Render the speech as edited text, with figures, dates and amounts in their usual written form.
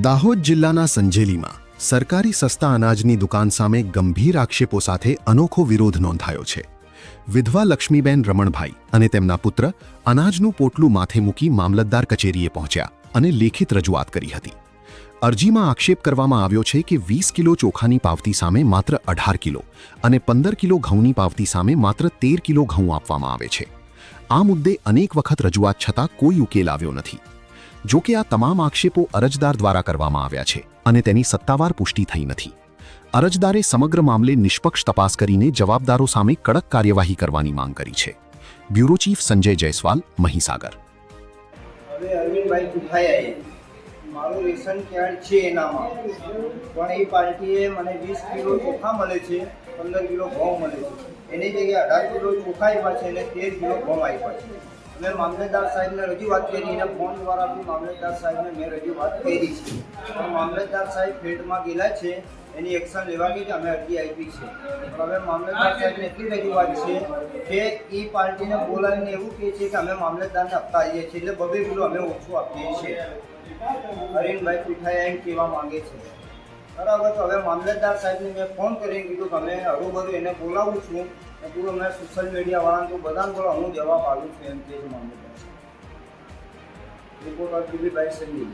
દાહોદ જિલ્લાના સંજેલીમાં સરકારી સસ્તા અનાજની દુકાન સામે ગંભીર આક્ષેપો સાથે અનોખો વિરોધ નોંધાયો છે. વિધવા લક્ષ્મીબેન રમણભાઈ અને તેમના પુત્ર અનાજનું પોટલું માથે મૂકી મામલતદાર કચેરીએ પહોંચ્યા અને લેખિત રજૂઆત કરી હતી. અરજીમાં આક્ષેપ કરવામાં આવ્યો છે કે 20 કિલો ચોખાની પાવતી સામે માત્ર 18 કિલો અને 15 કિલો ઘઉંની પાવતી સામે માત્ર 13 કિલો ઘઉં આપવામાં આવે છે. આ મુદ્દે અનેક વખત રજૂઆત છતાં કોઈ ઉકેલ આવ્યો નથી. જો કે આ તમામ આક્ષેપો અરજદાર દ્વારા કરવામાં આવ્યા છે અને તેની સત્તાવાર પુષ્ટિ થઈ નથી. અરજદારે સમગ્ર મામલે નિષ્પક્ષ તપાસ કરીને જવાબદારો સામે કડક કાર્યવાહી કરવાની માંગ કરી છે. Bureau chief Sanjay Jaiswal, Mahisagar. હવે અરવિંદભાઈ કુઠાયા મારું રેશન કાર્ડ છે એનામાં, પણ એ પાર્ટીએ મને 20 કિલો ચોખા મળે છે, 15 કિલો ઘઉં મળે છે. એની જગ્યાએ 18 કિલો ચોખા આપ્યા છે અને 13 કિલો ઘઉં આપ્યા છે. મેં મામલતદાર સાહેબને રજૂઆત કરી અને ફોન દ્વારા બી મામલતદાર સાહેબને મેં રજૂઆત કરી છે, પણ મામલતદાર સાહેબ ફિલ્ડમાં ગયેલા છે, એની એક્શન લેવાની કે અમે અરજી આપી છે. પણ હવે મામલતદાર સાહેબને એટલી રજૂઆત છે કે એ પાર્ટીને બોલાવીને એવું કહે છે કે અમે મામલતદારને આપતા આવીએ છીએ, એટલે 2 કિલો અમે ઓછું આપીએ છીએ. અરવિંદભાઈ કુઠાયા એમ કહેવા માંગે છે. બરાબર, તો હવે મામલતદાર સાહેબને મેં ફોન કરીને કીધું કે અમે હરોભરું એને બોલાવું છું, પૂરો મેં સોશિયલ મીડિયાવાળાને તો બધાને બોલો, હું જવાબ આપું છું એમ કે છે મામલતદાર સાહેબ. રિપોર્ટર દિલીપભાઈ સંજય.